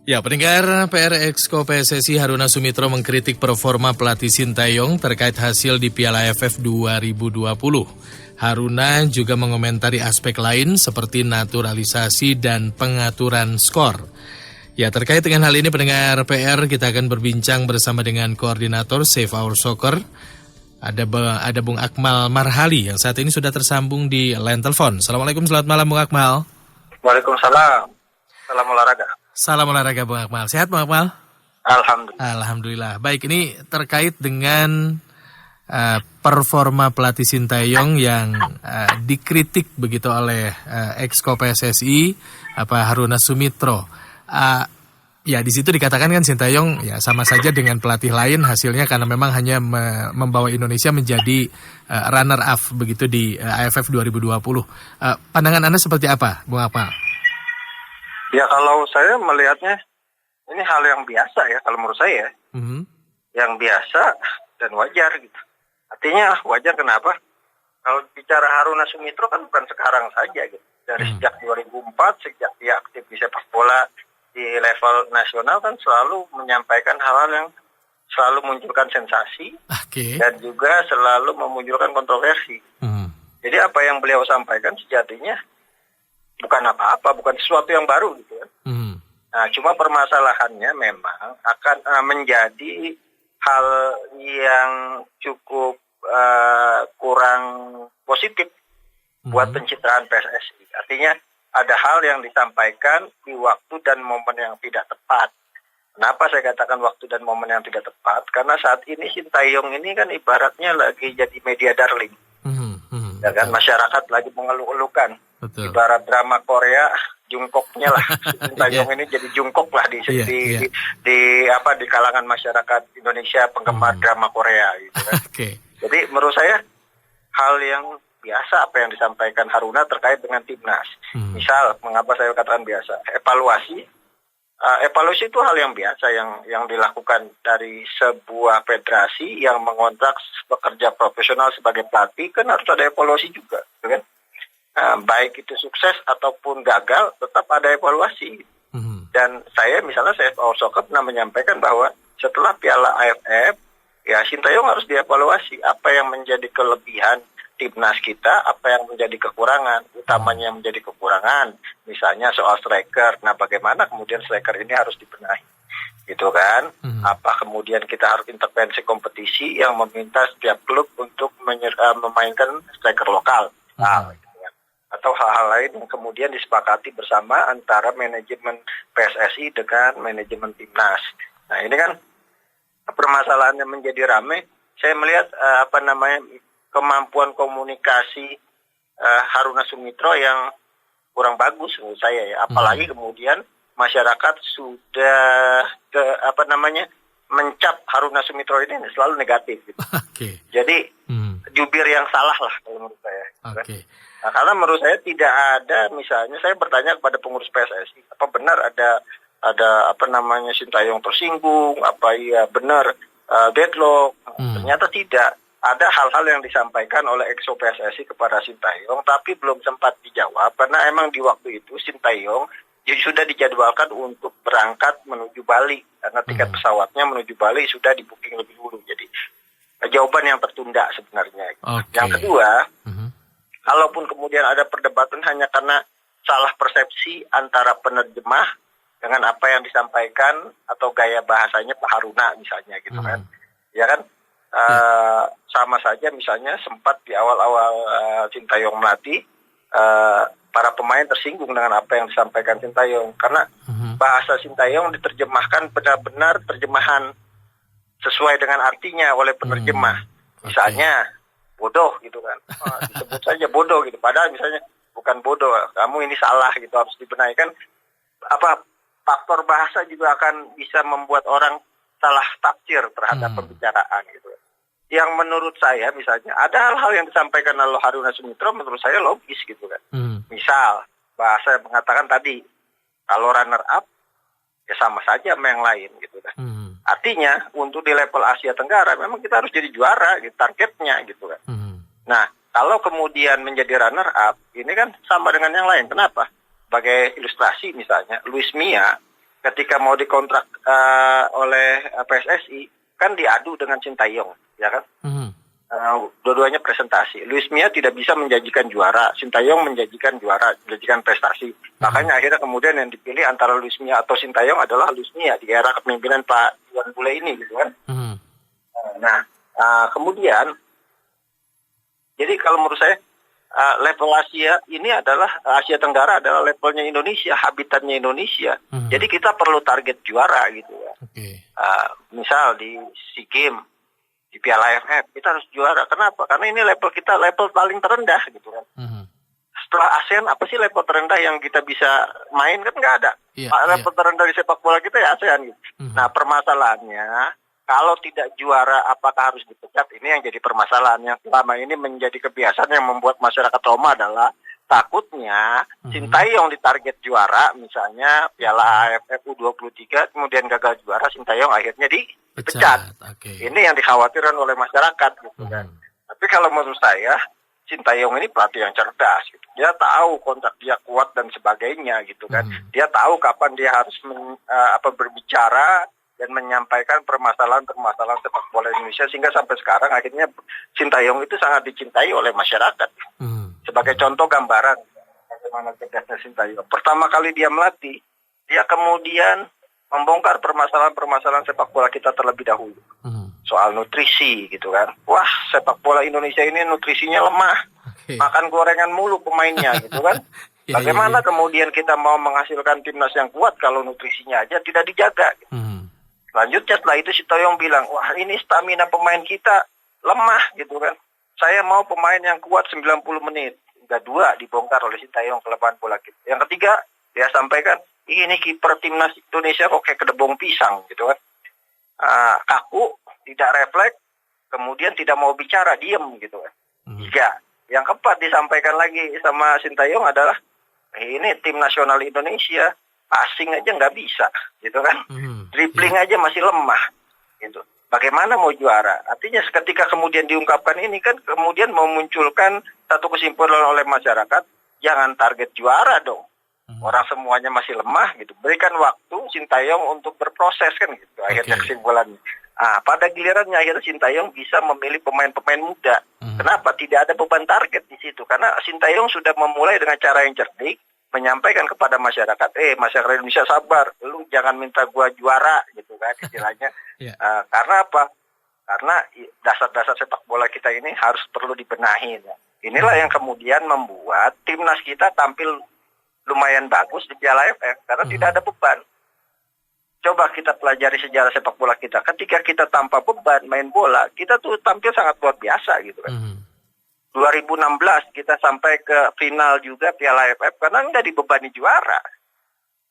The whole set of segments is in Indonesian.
Ya, pendengar, PR Exco PSSI Haruna Sumitro mengkritik performa pelatih Sintayong terkait hasil di Piala AFF 2020. Haruna juga mengomentari aspek lain seperti naturalisasi dan pengaturan skor. Ya, terkait dengan hal ini pendengar PR, kita akan berbincang bersama dengan koordinator Save Our Soccer. Ada Bung Akmal Marhali yang saat ini sudah tersambung di line telepon. Assalamualaikum, selamat malam Bung Akmal. Waalaikumsalam. Salam olahraga. Salam olahraga Bung Akmal. Sehat Bung Akmal? Alhamdulillah. Alhamdulillah. Baik, ini terkait dengan performa pelatih Sintayong yang dikritik begitu oleh Exco PSSI Haruna Sumitro. Ya, di situ dikatakan kan Sintayong ya sama saja dengan pelatih lain hasilnya karena memang hanya membawa Indonesia menjadi runner up begitu di AFF 2020. Pandangan Anda seperti apa, Bung Akmal? Ya, kalau saya melihatnya ini hal yang biasa ya kalau menurut saya. Yang biasa dan wajar gitu. Artinya wajar kenapa? Kalau bicara Haruna Sumitro kan bukan sekarang saja gitu. Dari sejak 2004, sejak dia aktif di sepak bola di level nasional kan selalu menyampaikan hal-hal yang selalu munculkan sensasi dan juga selalu memunculkan kontroversi. Jadi apa yang beliau sampaikan sejatinya bukan apa-apa, bukan sesuatu yang baru gitu kan. Nah, cuma permasalahannya memang akan menjadi hal yang cukup kurang positif buat pencitraan PSSI. Artinya ada hal yang disampaikan di waktu dan momen yang tidak tepat. Kenapa saya katakan waktu dan momen yang tidak tepat? Karena saat ini Sintayong ini kan ibaratnya lagi jadi media darling. Ya kan, masyarakat lagi mengeluh-elukan. Ibarat drama Korea, Jungkooknya lah. Sintayong ini jadi Jungkook lah di kalangan masyarakat Indonesia penggemar drama Korea gitu kan. Jadi menurut saya hal yang biasa apa yang disampaikan Haruna terkait dengan timnas. Misal, mengapa saya katakan biasa? Evaluasi itu hal yang biasa yang dilakukan dari sebuah federasi yang mengontrak pekerja profesional sebagai pelatih, kan harus ada evaluasi juga, kan? Baik itu sukses ataupun gagal, tetap ada evaluasi. Dan saya Our Soccer pernah menyampaikan bahwa setelah Piala AFF, ya Sintayong harus dievaluasi apa yang menjadi kelebihan timnas kita, apa yang menjadi kekurangan, utamanya yang menjadi kekurangan, misalnya soal striker. Nah, bagaimana kemudian striker ini harus dibenahi, gitu kan? Apa kemudian kita harus intervensi kompetisi yang meminta setiap klub untuk memainkan striker lokal, gitu kan? Atau hal-hal lain yang kemudian disepakati bersama antara manajemen PSSI dengan manajemen timnas. Nah, ini kan permasalahannya menjadi ramai. Saya melihat kemampuan komunikasi Haruna Sumitro yang kurang bagus menurut saya ya. Apalagi kemudian masyarakat sudah mencap Haruna Sumitro ini selalu negatif gitu. Jadi jubir yang salah lah kalau menurut saya. Nah, karena menurut saya tidak ada, misalnya saya bertanya kepada pengurus PSSI, apa benar ada Sintayong tersinggung, apa iya benar deadlock? Ternyata tidak. Ada hal-hal yang disampaikan oleh Exco PSSI kepada Sintayong, tapi belum sempat dijawab, karena emang di waktu itu Sintayong sudah dijadwalkan untuk berangkat menuju Bali, karena tiket pesawatnya menuju Bali sudah di-booking lebih dulu. Jadi jawaban yang tertunda sebenarnya. Yang kedua, kalaupun kemudian ada perdebatan hanya karena salah persepsi antara penerjemah dengan apa yang disampaikan atau gaya bahasanya Pak Haruna misalnya gitu kan. Ya kan? Sama saja misalnya sempat di awal-awal Sintayong melatih, para pemain tersinggung dengan apa yang disampaikan Sintayong karena bahasa Sintayong diterjemahkan benar-benar terjemahan sesuai dengan artinya oleh penerjemah. Misalnya bodoh gitu kan, disebut saja bodoh gitu, padahal misalnya bukan bodoh, kamu ini salah gitu, harus dibenahi kan. Faktor bahasa juga akan bisa membuat orang salah tafsir terhadap pembicaraan gitu. Yang menurut saya misalnya ada hal-hal yang disampaikan oleh Haruna Sumitro menurut saya logis gitu kan. Misal bahasa yang mengatakan tadi kalau runner up ya sama saja sama yang lain gitu kan. Artinya untuk di level Asia Tenggara memang kita harus jadi juara gitu, targetnya gitu kan. Nah, kalau kemudian menjadi runner up ini kan sama dengan yang lain. Kenapa? Sebagai ilustrasi misalnya Luis Mia ketika mau dikontrak oleh PSSI kan diadu dengan Sintayong, ya kan? Dua-duanya presentasi. Luis Mia tidak bisa menjanjikan juara, Sintayong menjanjikan juara, menjanjikan prestasi. Makanya akhirnya kemudian yang dipilih antara Luis Mia atau Sintayong adalah Luis Mia di era kepemimpinan Pak Iwan Bule ini, gitu kan? Nah, kemudian, jadi kalau menurut saya level Asia ini adalah Asia Tenggara adalah levelnya Indonesia, habitatnya Indonesia. Jadi kita perlu target juara, gitu ya. Misal di SEA Games, di Piala AFF kita harus juara. Kenapa? Karena ini level kita level paling terendah, gitu kan. Setelah ASEAN apa sih level terendah yang kita bisa main? Kan nggak ada. Level terendah di sepak bola kita ya ASEAN, gitu. Nah, permasalahannya kalau tidak juara apakah harus dipecat? Ini yang jadi permasalahan yang selama ini menjadi kebiasaan yang membuat masyarakat Roma adalah takutnya Sintayong ditarget juara, misalnya Piala AFF U23 kemudian gagal juara, Sintayong akhirnya dipecat. Ini yang dikhawatirkan oleh masyarakat, gitu kan. Tapi kalau menurut saya Sintayong ini pelatih yang cerdas, gitu. Dia tahu kontrak dia kuat dan sebagainya, gitu kan. Dia tahu kapan dia harus berbicara dan menyampaikan permasalahan-permasalahan sepak bola Indonesia, sehingga sampai sekarang akhirnya Sintayong itu sangat dicintai oleh masyarakat. Sebagai contoh gambaran bagaimana cerdasnya Sintayong. Pertama kali dia melatih, dia kemudian membongkar permasalahan-permasalahan sepak bola kita terlebih dahulu. Soal nutrisi, gitu kan. Wah, sepak bola Indonesia ini nutrisinya lemah. Makan gorengan mulu pemainnya, gitu kan. Bagaimana kemudian kita mau menghasilkan timnas yang kuat kalau nutrisinya aja tidak dijaga, gitu. Selanjutnya setelah itu Sintayong bilang, wah ini stamina pemain kita lemah, gitu kan. Saya mau pemain yang kuat 90 menit. Hingga 2 dibongkar oleh Sintayong kelemahan bola kita. Yang ketiga, dia sampaikan, ini kiper timnas Indonesia kok kayak kedebong pisang, gitu kan. Kaku, tidak refleks, kemudian tidak mau bicara, diem, gitu kan. 3. Yang keempat disampaikan lagi sama Sintayong adalah, ini tim nasional Indonesia, passing aja nggak bisa, gitu kan. Dribbling aja masih lemah, gitu. Bagaimana mau juara? Artinya ketika kemudian diungkapkan ini kan kemudian memunculkan satu kesimpulan oleh masyarakat, jangan target juara dong. Orang semuanya masih lemah, gitu. Berikan waktu Sintayong untuk berproses, kan gitu. Akhirnya kesimpulannya. Pada gilirannya akhirnya Sintayong bisa memilih pemain-pemain muda. Kenapa? Tidak ada beban target di situ. Karena Sintayong sudah memulai dengan cara yang cerdik, menyampaikan kepada masyarakat, masyarakat Indonesia sabar, lu jangan minta gua juara, gitu kan istilahnya. Karena apa? Karena dasar-dasar sepak bola kita ini harus perlu dibenahi. Inilah yang kemudian membuat timnas kita tampil lumayan bagus di Piala AFF karena tidak ada beban. Coba kita pelajari sejarah sepak bola kita. Ketika kita tanpa beban main bola, kita tuh tampil sangat luar biasa, gitu kan. 2016 kita sampai ke final juga Piala AFF karena nggak dibebani juara.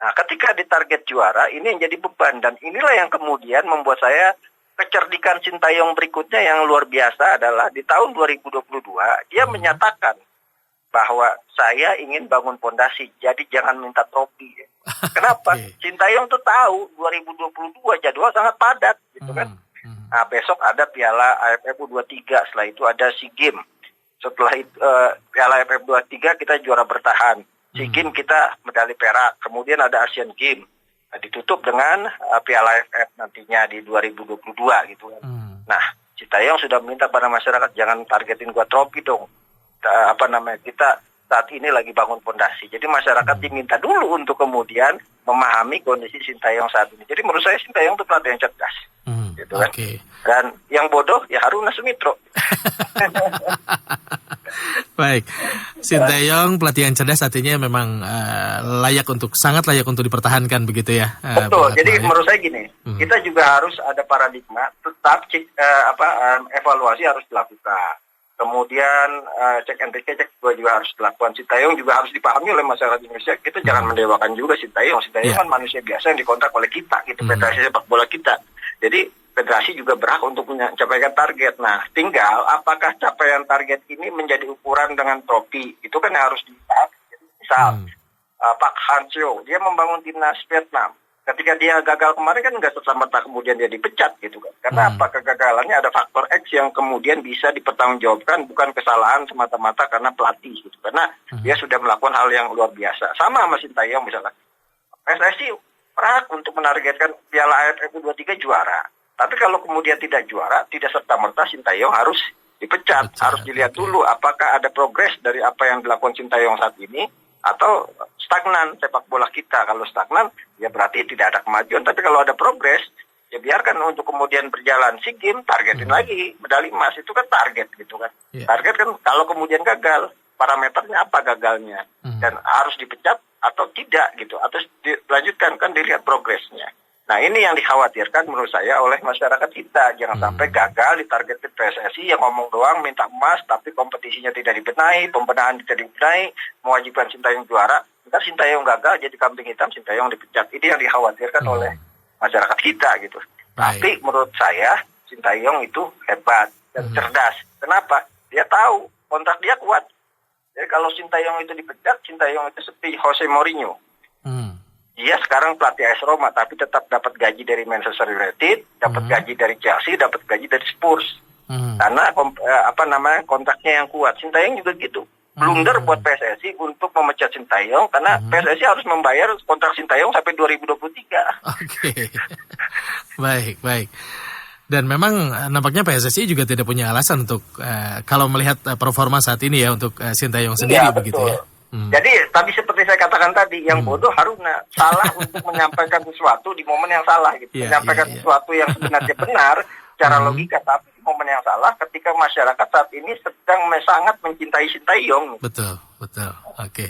Nah, ketika ditarget juara, ini yang jadi beban. Dan inilah yang kemudian membuat saya kecerdikan Sintayong berikutnya yang luar biasa adalah di tahun 2022, dia menyatakan bahwa saya ingin bangun pondasi, jadi jangan minta trofi. Kenapa? Sintayong tuh tahu 2022 jadwal sangat padat, gitu kan. Nah, besok ada Piala AFF U23, setelah itu ada SEA Games. Setelah itu Piala AFF 23 kita juara bertahan. SEA Games kita medali perak. Kemudian ada Asian Games. Ditutup dengan Piala AFF nantinya di 2022, gitu. Nah, Sintayong sudah minta pada masyarakat jangan targetin gua trofi dong. Kita saat ini lagi bangun pondasi. Jadi masyarakat diminta dulu untuk kemudian memahami kondisi Sintayong saat ini. Jadi menurut saya Sintayong itu pelatih yang cerdas. Gitu kan. Dan yang bodoh ya Haruna Sumitra. Baik, Sintayong pelatih yang cerdas artinya memang sangat layak untuk dipertahankan begitu ya. Betul. Jadi menurut saya gini, kita juga harus ada paradigma tetap evaluasi harus dilakukan. Kemudian cek and recheck juga harus dilakukan. Sintayong juga harus dipahami oleh masyarakat Indonesia. Kita jangan mendewakan juga Sintayong. Sintayong kan manusia biasa yang dikontrak oleh kita, gitu, federasi sepak bola kita. Jadi federasi juga berhak untuk mencapai target. Nah, tinggal apakah capaian target ini menjadi ukuran dengan trofi. Itu kan harus dilihat. Misal, Pak Hangzhou, dia membangun timnas Vietnam. Ketika dia gagal kemarin kan nggak serta-merta kemudian dia dipecat, gitu kan. Karena apa? Kegagalannya ada faktor X yang kemudian bisa dipertanggungjawabkan, bukan kesalahan semata-mata karena pelatih, gitu. Karena dia sudah melakukan hal yang luar biasa. Sama Sintayong misalnya. PSSI berhak untuk menargetkan Piala AFF U23 juara. Tapi kalau kemudian tidak juara, tidak serta-merta Sintayong harus dipecat. Harus dilihat dulu apakah ada progres dari apa yang dilakukan Sintayong saat ini atau stagnan sepak bola kita. Kalau stagnan, ya berarti tidak ada kemajuan. Tapi kalau ada progres, ya biarkan untuk kemudian berjalan. SEA Games targetin lagi medali emas, itu kan target gitu kan. Target kan kalau kemudian gagal, parameternya apa gagalnya, dan harus dipecat atau tidak gitu, atau dilanjutkan, kan dilihat progresnya. Nah ini yang dikhawatirkan menurut saya oleh masyarakat kita, jangan sampai gagal ditargetin PSSI yang ngomong doang minta emas tapi kompetisinya tidak dibenahi, pembenahan tidak dibenahi, mewajibkan Sintayong juara, ntar Sintayong gagal jadi kambing hitam, Sintayong dipecat. Ini yang dikhawatirkan oleh masyarakat kita gitu. Tapi menurut saya Sintayong itu hebat dan cerdas. Kenapa? Dia tahu kontrak dia kuat. Jadi kalau Sintayong itu dipecat, Sintayong itu seperti Jose Mourinho. Dia sekarang pelatih AS Roma, tapi tetap dapat gaji dari Manchester United, dapat gaji dari Chelsea, dapat gaji dari Spurs. Karena kontraknya yang kuat. Sintayong juga gitu. Blunder buat PSSI untuk memecat Sintayong, karena PSSI harus membayar kontrak Sintayong sampai 2023. Oke. Baik. Dan memang nampaknya PSSI juga tidak punya alasan untuk kalau melihat performa saat ini ya untuk Sintayong sendiri begitu ya. Jadi tapi seperti saya katakan tadi, yang bodoh Haruna salah untuk menyampaikan sesuatu di momen yang salah gitu. Menyampaikan sesuatu yang sebenarnya benar secara logika, tapi di momen yang salah ketika masyarakat saat ini sedang sangat mencintai Sintayong. Betul. Oke.